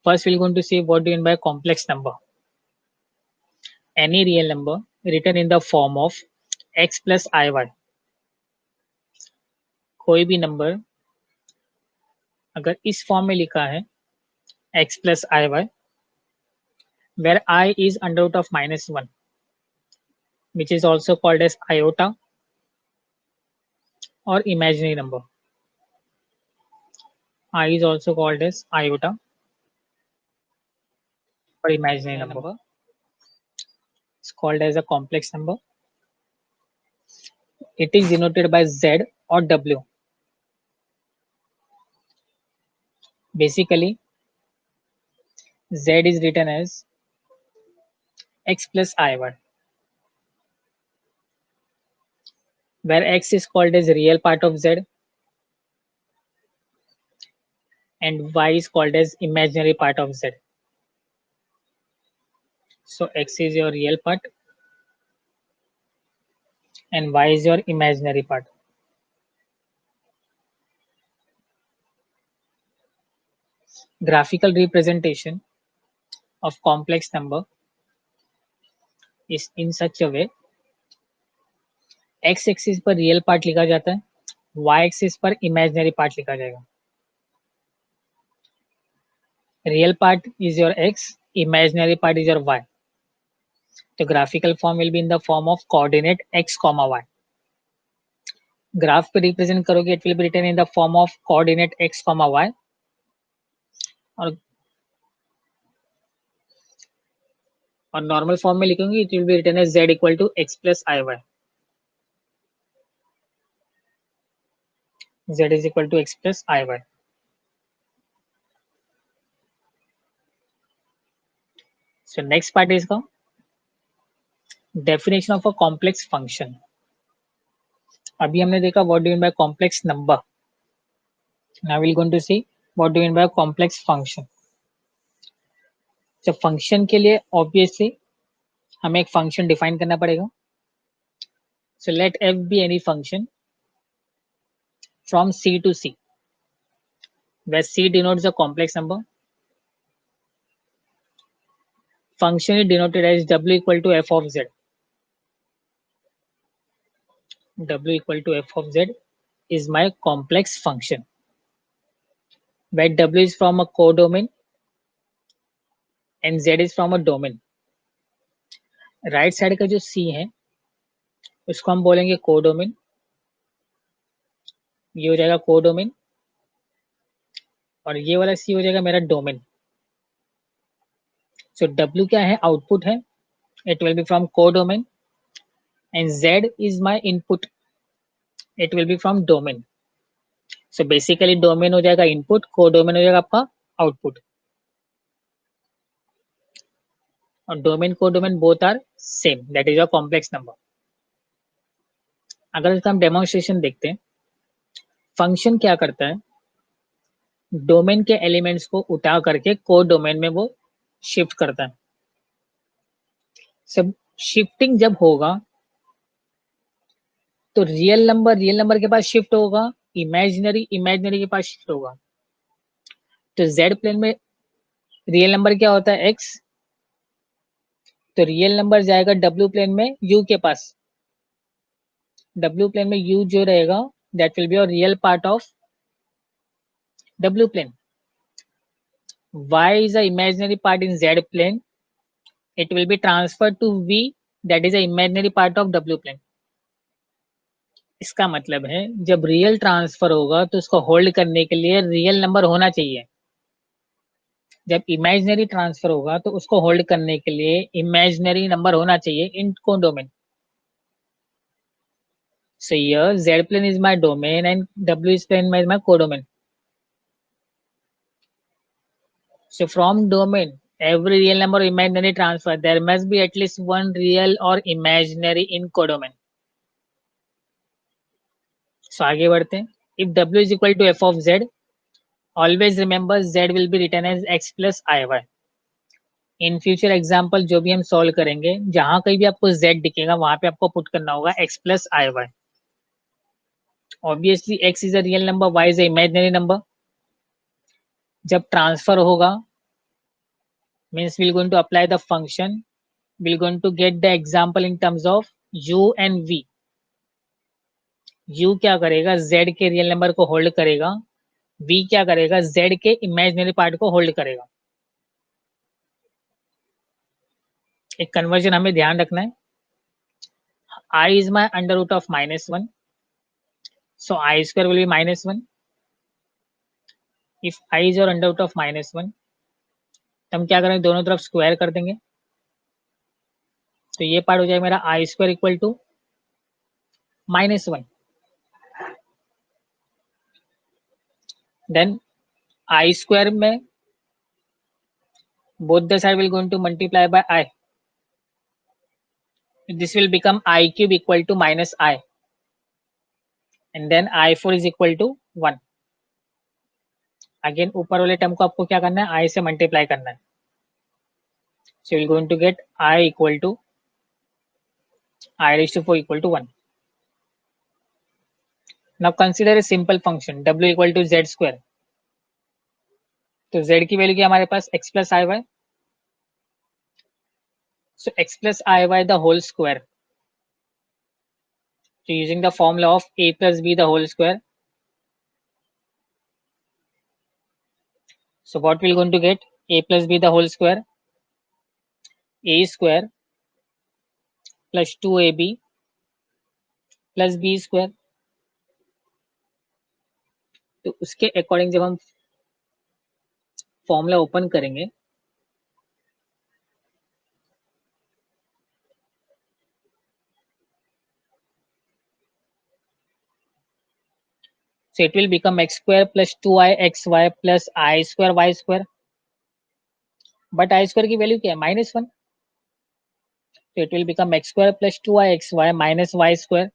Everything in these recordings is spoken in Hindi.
First, we're going to see what do you mean by complex number. Any real number written in the form of x plus iy. कोई भी नंबर अगर इस फॉर्म में लिखा है x plus iy, where I is under root of -1, which is also called as iota or imaginary number. I is also called as iota or imaginary number. It's called as a complex number. It is denoted by z or w. Basically, z is written as x plus iy, where x is called as real part of z and y is called as imaginary part of z. So x is your real part and y is your imaginary part. Graphical representation of complex number is in such a way, x axis पर रियल पार्ट लिखा जाता है, y एक्सिस पर इमेजिनरी पार्ट लिखा जाएगा. Real part is your x, imaginary part is your y. तो graphical form will be in the form of coordinate x, y. Graph पे रिप्रेजेंट करोगे, it will be written in the form of coordinate x, y. और नॉर्मल फॉर्म में लिखेंगे, it will be written as z equal to x plus iy. z is equal to x plus iy. So next part is the definition of a complex function. अभी हमने देखा what do you mean by complex number. Now we're going to see what do you mean by complex function. जब फंक्शन के लिए ऑब्वियसली हमें एक फंक्शन डिफाइन करना पड़ेगा. So let f be any function from c to c, where c denotes a complex number. Function is denoted as w equal to f of z. W equal to f of z is my complex function, where w is from a codomain and z is from a domain. Right side का जो c है उसको हम बोलेंगे कोडोमेन. ये हो जाएगा कोडोमेन और ये वाला c हो जाएगा मेरा डोमेन. सो w क्या है, आउटपुट है. It will be from codomain and z is my input. It will be from domain. So basically domain हो जाएगा इनपुट, कोडोमेन हो जाएगा आपका आउटपुट. और domain codomain both are same, that is a complex number. अगर इसका हम डेमोन्स्ट्रेशन देखते हैं, फंक्शन क्या करता है, डोमेन के एलिमेंट्स को उठा करके कोडोमेन में वो शिफ्ट करता है. सब शिफ्टिंग जब होगा तो रियल नंबर के पास शिफ्ट होगा, इमेजिनरी के पास शिफ्ट होगा. तो जेड प्लेन में रियल नंबर क्या होता है, एक्स. तो रियल नंबर जाएगा डब्ल्यू प्लेन में यू के पास. डब्ल्यू प्लेन में यू जो रहेगा that will be your real part of W plane. y is a imaginary part in z plane. It will be transferred to v, that is a imaginary part of w plane. इसका मतलब है जब रियल ट्रांसफर होगा तो उसको होल्ड करने के लिए रियल नंबर होना चाहिए. जब इमेजिनरी ट्रांसफर होगा तो उसको होल्ड करने के लिए इमेजिनरी नंबर होना चाहिए इन codomain. So here z plane is my domain and w is plane is my codomain. So from domain, every real number or imaginary transfer, there must be at least one real or imaginary in codomain. So आगे बढ़ते हैं. If w is equal to f of z, always remember z will be written as x plus iy. In future example जो भी हम सॉल्व करेंगे, जहां कहीं भी आपको z दिखेगा वहां पे आपको पुट करना होगा x plus iy. Obviously x is a real number, y is a imaginary number. जब ट्रांसफर होगा means we're going to apply the function, we're going to get the example in terms of u and v. u क्या करेगा, z के रियल नंबर को होल्ड करेगा, v क्या करेगा, z के इमेजिनरी पार्ट को होल्ड करेगा. एक कन्वर्जन हमें ध्यान रखना है. I is my under root of -1, so I square will be -1. If I is your under root of -1, तो हम क्या करेंगे, दोनों तरफ स्क्वायर कर देंगे. तो ये पार्ट हो जाएगा मेरा I square equal to -1. Then I square में both the side will going to multiply by I. This will become I cube equal to minus I. And then I4 is equal to 1. Again ऊपर वाले टर्म को आपको क्या करना है, I से मल्टीप्लाई करना है. So you're going to get I equal to I raised to 4 equal to 1. Now consider a simple function W equal to Z square. तो Z की वैल्यू क्या हमारे पास, x plus IY. So x plus IY the whole square. So using the formula of A plus B the whole square. So what we're going to get, A plus B the whole square, A square plus 2AB plus B square. तो उसके अकॉर्डिंग जब हम फॉर्मूला ओपन करेंगे, so it will become x square plus 2ixy plus I square y square. But I square की वैल्यू क्या है, -1. So it will become x square plus 2ixy minus y square.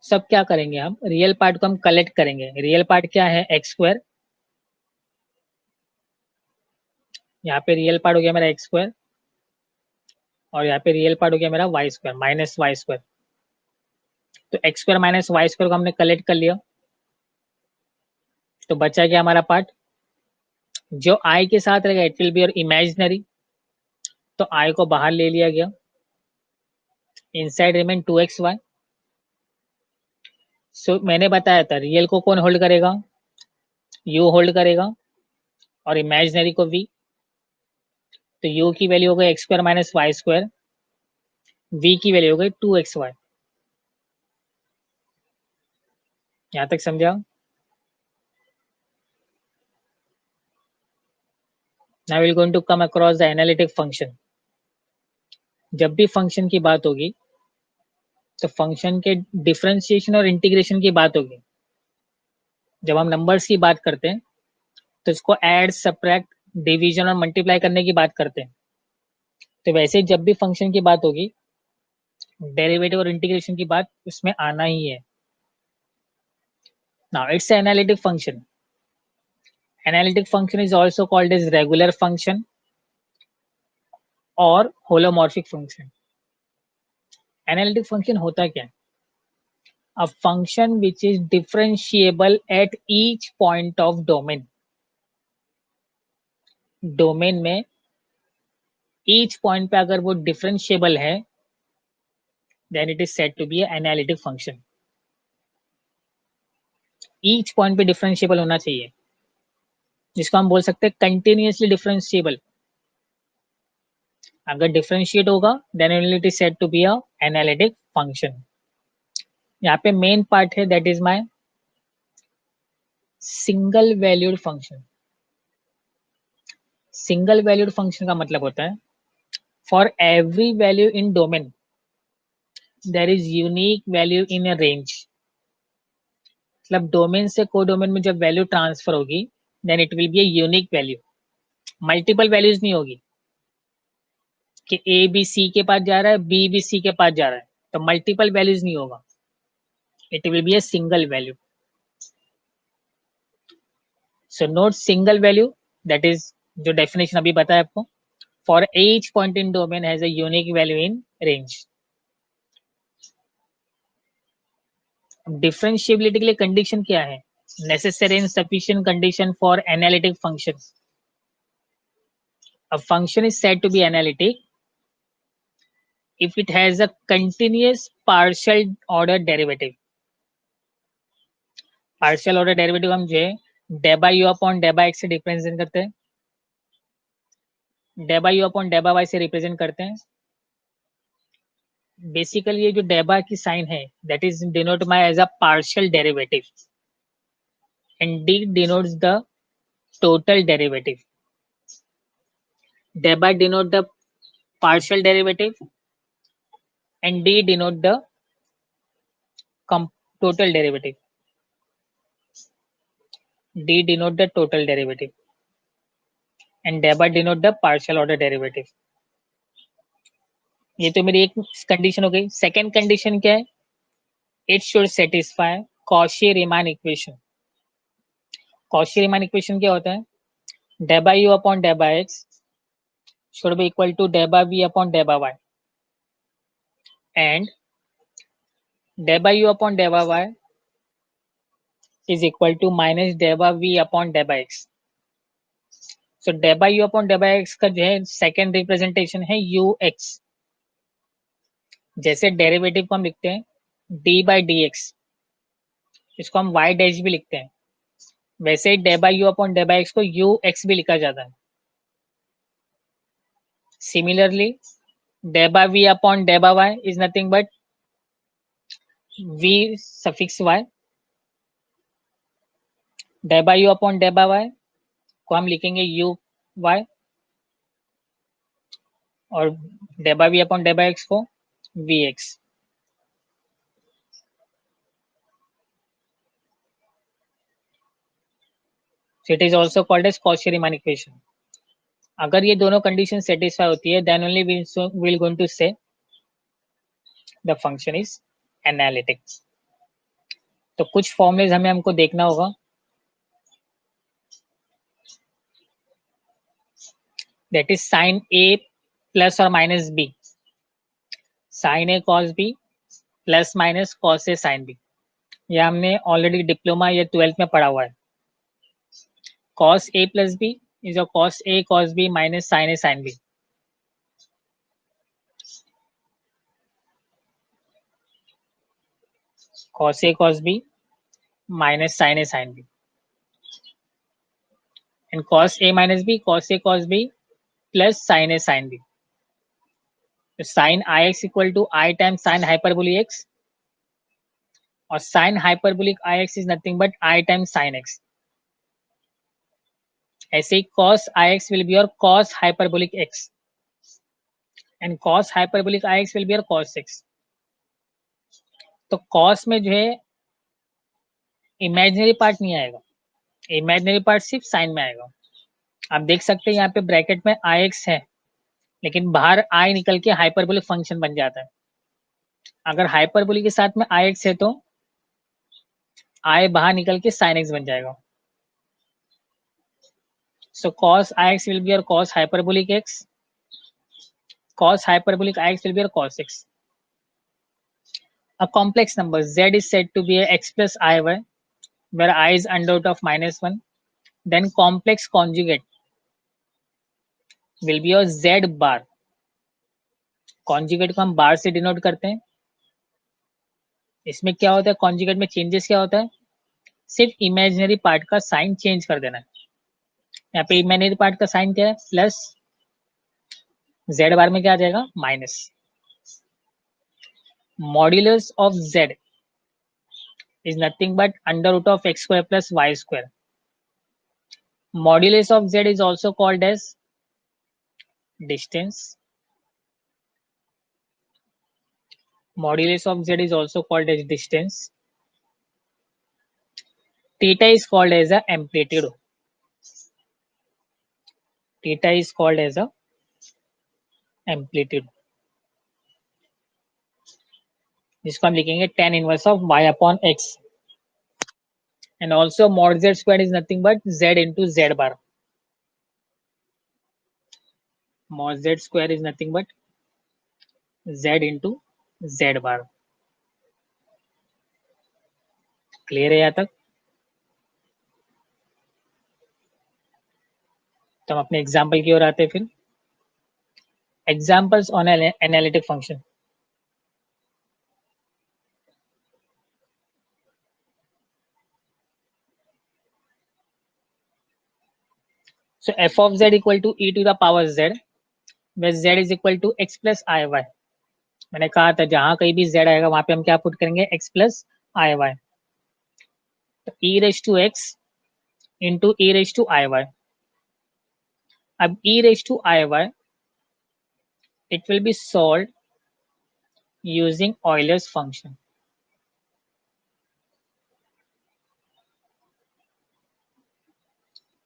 सब क्या करेंगे, हम रियल पार्ट को हम कलेक्ट करेंगे. रियल पार्ट क्या है, एक्स स्क्वायर. यहाँ पे रियल पार्ट हो गया मेरा एक्स स्क्वायर और यहाँ पे रियल पार्ट हो गया मेरा Y square minus Y square. तो X square minus Y square को हमने कलेक्ट कर लिया. तो बचा क्या हमारा पार्ट, जो आई के साथ रहेगा it will be your imaginary. तो आई को बाहर ले लिया गया. Inside remain 2xy. सो मैंने बताया था रियल को कौन होल्ड करेगा, यू होल्ड करेगा और इमेजिनरी को v. तो u की वैल्यू हो गई X square minus Y square, v की वैल्यू हो गई 2xy. यहां तक समझा. Now will going to come across the analytic function. जब भी फंक्शन की बात होगी तो फंक्शन के डिफरेंशिएशन और इंटीग्रेशन की बात होगी. जब हम नंबर्स की बात करते हैं तो इसको ऐड, सब्ट्रैक्ट, डिवीजन और मल्टीप्लाई करने की बात करते हैं. तो वैसे जब भी फंक्शन की बात होगी डेरिवेटिव और इंटीग्रेशन की बात उसमें आना ही है. Now it's analytic function. Analytic function is also called as regular function और होलोमॉर्फिक फंक्शन. एनालिटिक फंक्शन होता क्या है, a function which is differentiable at each point of domain. Domain में each point पे अगर वो differentiable है then it is said to be an analytic function. each point पे differentiable होना चाहिए, जिसको हम बोल सकते हैं continuously differentiable. अगर differentiate होगा then only it is said to be a analytic function. यहाँ पे मेन पार्ट है that is my single valued function. Single valued function का मतलब होता है for every value in domain there is unique value in a range. मतलब डोमेन से को डोमेन में जब वैल्यू ट्रांसफर होगी then it will be a unique value. Multiple values नहीं होगी कि ए बी सी के पास जा रहा है, बी बी सी के पास जा रहा है, तो मल्टीपल वैल्यूज नहीं होगा. It will be a single value. So note single value, that is जो डेफिनेशन अभी बताया आपको, for each point in domain has a unique value in range. Differentiability के लिए कंडीशन क्या है, necessary and sufficient condition for analytic functions. A function is said to be analytic if it has a continuous partial order derivative. Partial order derivative हम जो है day by U upon day by X से रिप्रेजेंट करते हैं, del by U upon day by Y से रिप्रेजेंट करते हैं. बेसिकली ये जो डे बाय की साइन है that is denote my as a partial derivative and D denotes the total derivative. Del by denote the partial derivative and d denote the total derivative. D denote the total derivative and thereby denote the partial order derivative. ये तो मेरी एक कंडीशन हो गई. सेकेंड कंडीशन क्या है? It should satisfy Cauchy Riemann equation. Cauchy Riemann equation क्या होता है? Day by U upon day by X should be equal to del by v upon del by y and del by u upon del by y is equal to minus del by v upon del by x. So day by u upon del by x का जो है सेकेंड रिप्रेजेंटेशन है ux. जैसे डेरिवेटिव को हम लिखते हैं d बाय dx, इसको हम y डैश भी लिखते हैं, वैसे ही D by U upon day by X को ux भी लिखा जाता है. Similarly D by v upon day by y is nothing but v suffix y. Day by U upon day by y को हम लिखेंगे uy और D by v upon day by x को vx. So it is also called as Cauchy-Riemann equation. अगर ये दोनों कंडीशन सेटिस्फाई होती है then only we'll going to say the function is analytic. तो कुछ फॉर्मुलेज हमको देखना होगा. That is sin a plus or minus b, sin a cos b plus minus cos a sin b. यह हमने ऑलरेडी डिप्लोमा या 12th में पढ़ा हुआ है. cos a plus b is a cos a cos b minus sin a sin b. cos a cos b minus sin a sin b and cos a minus b cos a cos b plus sin a sin b. तो sin ix equal to I times sin hyperbolic x और sin hyperbolic ix is nothing but I times sin x. ऐसे ही cos ix will be your cos hyperbolic x and cos hyperbolic ix will be your cos x. तो cos में जो है इमेजिनरी पार्ट नहीं आएगा, इमेजिनरी पार्ट सिर्फ साइन में आएगा. आप देख सकते हैं यहाँ पे ब्रैकेट में ix है लेकिन बाहर i निकल के हाइपरबोलिक फंक्शन बन जाता है. अगर हाइपरबोलिक के साथ में ix है तो i बाहर निकल के sin x बन जाएगा. So cos ix will be your cos hyperbolic x, cos hyperbolic ix will be your cos x. A complex number z is said to be a x plus iy where I is under root of minus 1. Then complex conjugate will be your z bar. Conjugate को हम बार से डिनोट करते हैं. इसमें क्या होता है, कॉन्जुगेट में चेंजेस क्या होता है, सिर्फ इमेजिनरी पार्ट का साइन चेंज कर देना है. यहाँ पे इमेजिनरी पार्ट का साइन क्या है प्लस, जेड बार में क्या आ जाएगा minus. Modulus of Z is nothing but under root of X square plus Y square. Modulus of Z is also called as distance. Modulus of z is also called as distance. Theta is called as a amplitude. Theta is called as a amplitude. जिसको हम लिखेंगे tan inverse of y upon x. And also mod z squared is nothing but z into z bar. Mod z square is nothing but z into z bar. Clear है यहाँ तक? तो हम अपने एग्जाम्पल की ओर आते हैं फिर. Examples on an analytic function. So f of z equal to e to the power z, where z is equal to x plus i y. मैंने कहा था जहां कहीं भी z आएगा वहां पे हम क्या पुट करेंगे, x प्लस आई वाई. तो e raise to x into e raise to I Y. अब e raise to I Y it will be solved using Euler's function.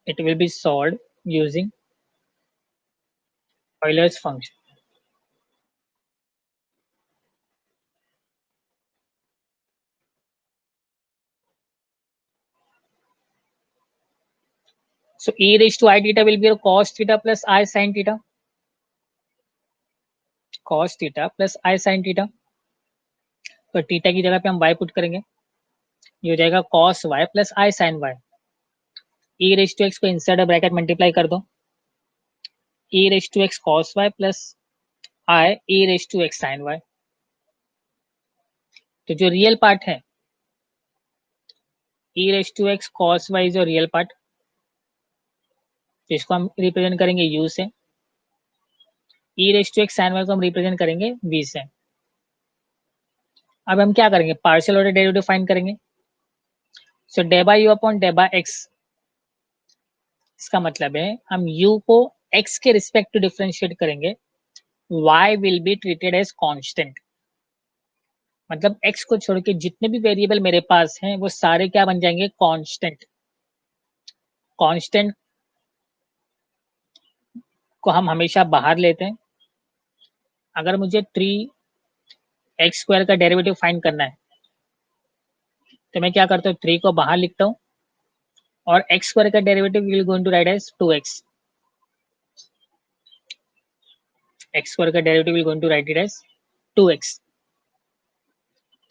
It will be solved using Euler's function. So e raised to I theta will be your cos theta plus I sin theta. Cos theta plus I sin theta. तो थीटा की जगह पे हम y पुट करेंगे, ये हो जाएगा cos y plus I sin y. e raise to x को इनसाइड ब्रैकेट मल्टीप्लाई कर दो, e raise to x cos y plus I e raise to x sin y. तो जो रियल पार्ट है e raise to x cos y जो रियल पार्ट, इसको हम रिप्रेजेंट करेंगे u से, e raise to x sin y को हम रिप्रेजेंट करेंगे v से. अब हम क्या करेंगे, पार्शियल ऑर्डर डेरिवेटिव फाइंड करेंगे. So day by U upon day by X, इसका मतलब है हम u को x के रिस्पेक्ट टू डिफरेंशिएट करेंगे, y will be treated as constant. मतलब x को छोड़ के जितने भी वेरिएबल मेरे पास हैं वो सारे क्या बन जाएंगे, कांस्टेंट. कांस्टेंट को हम हमेशा बाहर लेते हैं. अगर मुझे 3x² का डेरिवेटिव फाइंड करना है तो मैं क्या करता हूँ, 3 को बाहर लिखता हूँ और x² का derivative will going to write as 2x. x² का derivative will going to write it as 2x.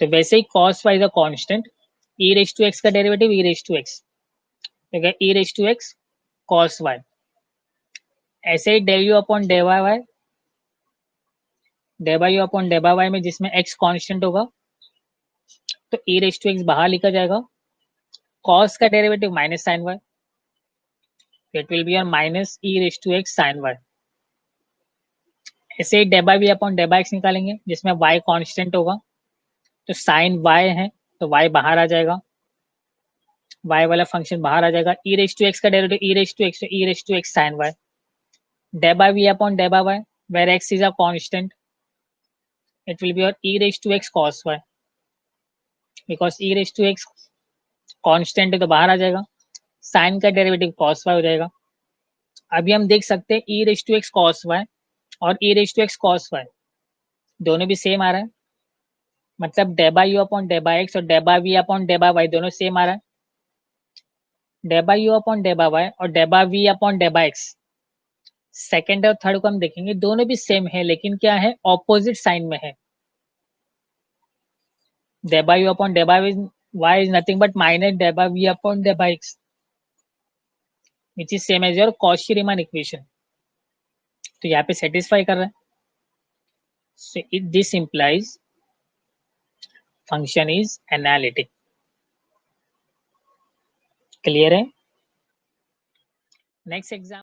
तो वैसे ही cos y is a constant, e raise to x का derivative e raise to x, तो क्या e raise to x cos y. ऐसे ही del U upon day by Y, D by U upon day by Y में जिसमें x कांस्टेंट होगा तो e रेज टू x बाहर लिखा जाएगा, cos का derivative minus sine y, it will be on minus e raise to x sin y. ऐसे ही D by v upon day by x निकालेंगे जिसमें y कांस्टेंट होगा, तो साइन y है तो y बाहर आ जाएगा, y वाला फंक्शन बाहर आ जाएगा, e रेज टू x का derivative e raise to x, तो e raise to x sin y. Day by v upon day by y, where x is a constant, it will be your e raised to x cos y, because e raised to x constant है तो बाहर आ जाएगा, साइन का डेरिवेटिव cos y हो जाएगा. अभी हम देख सकते हैं e raised to x cos y और e raised to x cos y दोनों भी सेम आ रहा है, मतलब D by U upon day by X और D by V upon day by Y दोनों सेम आ रहा है. Day by U upon day by Y और D by V upon day by X, second और थर्ड को हम देखेंगे दोनों भी सेम है, लेकिन क्या है, ऑपोजिट साइन में है. Day by U upon day by Y is nothing but minus del by V upon day by X, which is same as your Cauchy-Riemann equation. तो यहाँ पे सेटिस्फाई कर रहा है. So this implies function is analytic. Clear है. Next exam